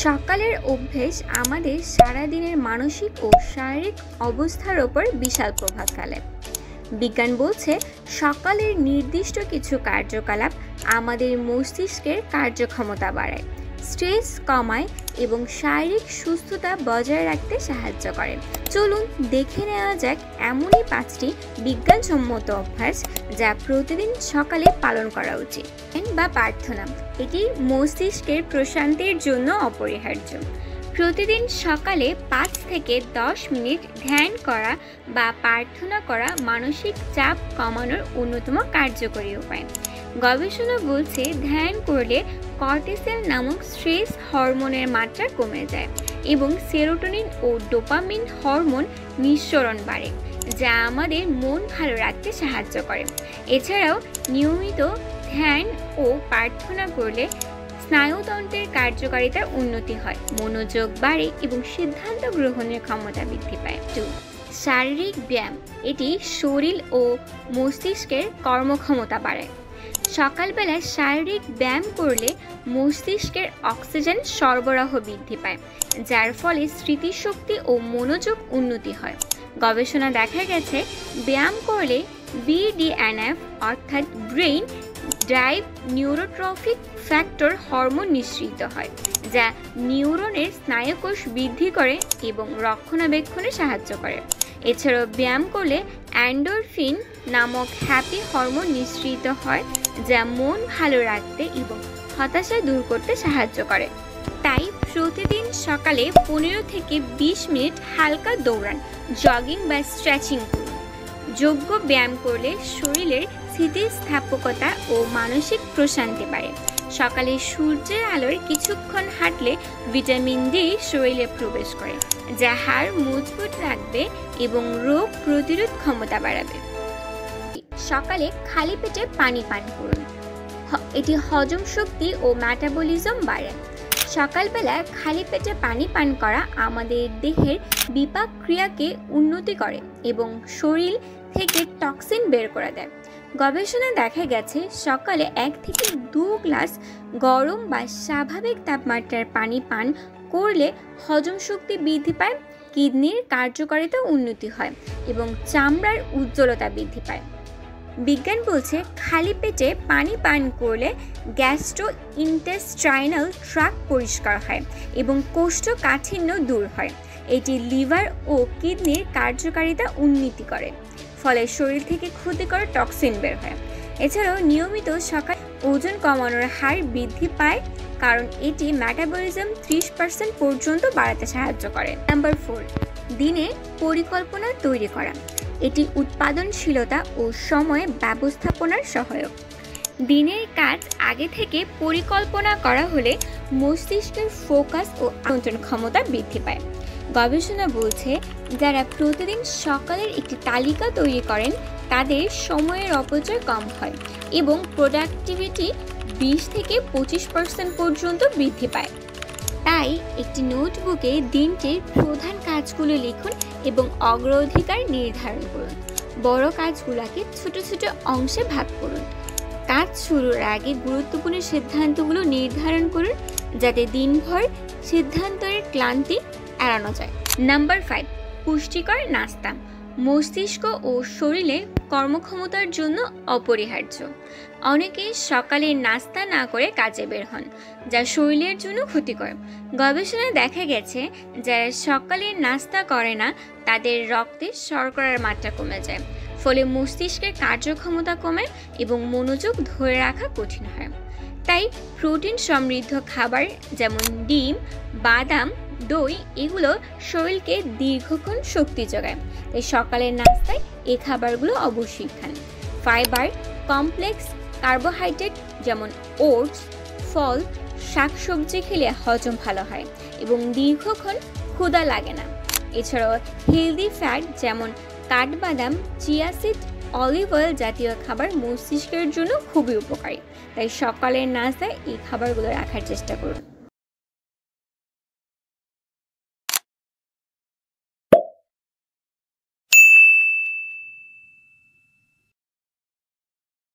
সকালের অভ্যেস আমাদের সারাদিনের মানসিক ও শারীরিক অবস্থার ওপর বিশাল প্রভাব ফেলে। বিজ্ঞান বলছে সকালের নির্দিষ্ট কিছু কার্যকলাপ আমাদের মস্তিষ্কের কার্যক্ষমতা বাড়ায়, স্ট্রেস কমায় এবং শারীরিক সুস্থতা বজায় রাখতে সাহায্য করে। চলুন দেখে নেওয়া যাক এমনই 5টি বিজ্ঞানসম্মত অভ্যাস যা প্রতিদিন সকালে পালন করা উচিত। বা প্রার্থনা, এটি মস্তিষ্কের প্রশান্তির জন্য অপরিহার্য। প্রতিদিন সকালে 5 থেকে 10 মিনিট ধ্যান করা বা প্রার্থনা করা মানসিক চাপ কমানোর অন্যতম কার্যকরী উপায়। গবেষণা বলছে ধ্যান করলে কর্টিসল নামক স্ট্রেস হরমোনের মাত্রা কমে যায় এবং সেরোটোনিন ও ডোপামিন হরমোন নিঃসরণ বাড়ে, যা আমাদের মন ভালো রাখতে সাহায্য করে। এছাড়াও নিয়মিত ধ্যান ও প্রার্থনা করলে স্নায়ুতন্ত্রের কার্যকারিতার উন্নতি হয়, মনোযোগ বাড়ে এবং সিদ্ধান্ত গ্রহণের ক্ষমতা বৃদ্ধি পায়। 2. শারীরিক ব্যায়াম, এটি শরীর ও মস্তিষ্কের কর্মক্ষমতা বাড়ায়। সকালবেলায় শারীরিক ব্যায়াম করলে মস্তিষ্কের অক্সিজেন সরবরাহ বৃদ্ধি পায়, যার ফলে স্মৃতিশক্তি ও মনোযোগ উন্নতি হয়। গবেষণা দেখা গেছে ব্যায়াম করলে BDNF অর্থাৎ brain drive neurotrophic factor hormone নিঃসৃত হয়, যা নিউরনের স্নায়ুকোষ বৃদ্ধি করে এবং রক্ষণাবেক্ষণে সাহায্য করে। এছাড়াও ব্যায়াম করলে এন্ডোরফিন নামক হ্যাপি হরমোন নিঃসৃত হয়, যা মন ভালো রাখতে এবং হতাশা দূর করতে সাহায্য করে। তাই প্রতিদিন সকালে 15 থেকে 20 মিনিট হালকা দৌড়ান, জগিং বা স্ট্রেচিং করুন। যোগ্য ব্যায়াম করলে শরীরের স্থিতিস্থাপকতা ও মানসিক প্রশান্তি বাড়ে। সকালে সূর্যের আলোয় কিছুক্ষণ হাঁটলে ভিটামিন ডি শরীরে প্রবেশ করে, যা হাড় মজবুত রাখবে এবং রোগ প্রতিরোধ ক্ষমতা বাড়াবে। সকালে খালি পেটে পানি পান করুন, এটি হজম শক্তি ও মেটাবলিজম বাড়ায়। সকালবেলা খালি পেটে পানি পান করা আমাদের দেহের বিপাক ক্রিয়াকে উন্নতি করে এবং শরীর থেকে টক্সিন বের করে দেয়। গবেষণায় দেখা গেছে সকালে 1 থেকে 2 গ্লাস গরম বা স্বাভাবিক তাপমাত্রার পানি পান করলে হজম শক্তি বৃদ্ধি পায়, কিডনির কার্যকারিতা উন্নতি হয় এবং চামড়ার উজ্জ্বলতা বৃদ্ধি পায়। বিজ্ঞান বলছে খালি পেটে পানি পান করলে গ্যাস্ট্রোইন্টেস্টাইনাল ট্র্যাক্ট পরিষ্কার হয় এবং কোষ্ঠকাঠিন্য দূর হয়। এটি লিভার ও কিডনির কার্যকারিতা উন্নতি করে, ফলে শরীর থেকে ক্ষতিকর টক্সিন বের হয়। এছাড়াও নিয়মিত সকালে ওজন কমানোর হার বৃদ্ধি পায়, কারণ এটি মেটাবলিজম 30% পর্যন্ত বাড়াতে সাহায্য করে। নাম্বার 4, দিনে পরিকল্পনা তৈরি করা, এটি উৎপাদনশীলতা ও সময় ব্যবস্থাপনার সহায়ক। দিনের কাজ আগে থেকে পরিকল্পনা করা হলে মস্তিষ্কের ফোকাস ও নিয়ন্ত্রণ ক্ষমতা বৃদ্ধি পায়। গবেষণা বলছে যারা প্রতিদিন সকালের একটি তালিকা তৈরি করেন তাদের সময়ের অপচয় কম হয় এবং প্রোডাক্টিভিটি 20 থেকে 25% পর্যন্ত বৃদ্ধি পায়। তাই একটি নোটবুকে দিনটির প্রধান কাজগুলো লিখুন এবং অগ্রাধিকার নির্ধারণ করুন। বড় কাজগুলোকে ছোট ছোট অংশে ভাগ করুন। কাজ শুরুর আগে গুরুত্বপূর্ণ সিদ্ধান্তগুলো নির্ধারণ করুন, যাতে দিনভর সিদ্ধান্তের ক্লান্তি এড়ানো যায়। নাম্বার 5, পুষ্টিকর নাস্তা, মস্তিষ্ক ও শরীরের কর্মক্ষমতার জন্য অপরিহার্য। অনেকে সকালে নাস্তা না করে কাজে বের হন, যা শরীরের জন্য ক্ষতিকর। গবেষণায় দেখা গেছে যারা সকালে নাস্তা করে না তাদের রক্তে শর্করার মাত্রা কমে যায়, ফলে মস্তিষ্কের কার্যক্ষমতা কমে এবং মনোযোগ ধরে রাখা কঠিন হয়। তাই প্রোটিন সমৃদ্ধ খাবার যেমন ডিম, বাদাম, দই এগুলো শরীরকে দীর্ঘক্ষণ শক্তি যোগায়। তাই সকালের নাস্তায় এই খাবারগুলো অবশ্যই খান। ফাইবার, কমপ্লেক্স কার্বোহাইড্রেট যেমন ওটস, ফল, শাকসবজি খেলে হজম ভালো হয় এবং দীর্ঘক্ষণ ক্ষুধা লাগে না। এছাড়াও হেলদি ফ্যাট যেমন কাঠবাদাম, চিয়া সিড, অলিভ অয়েল জাতীয় খাবার মস্তিষ্কের জন্য খুবই উপকারী। তাই সকালের নাস্তায় এই খাবারগুলো রাখার চেষ্টা করুন।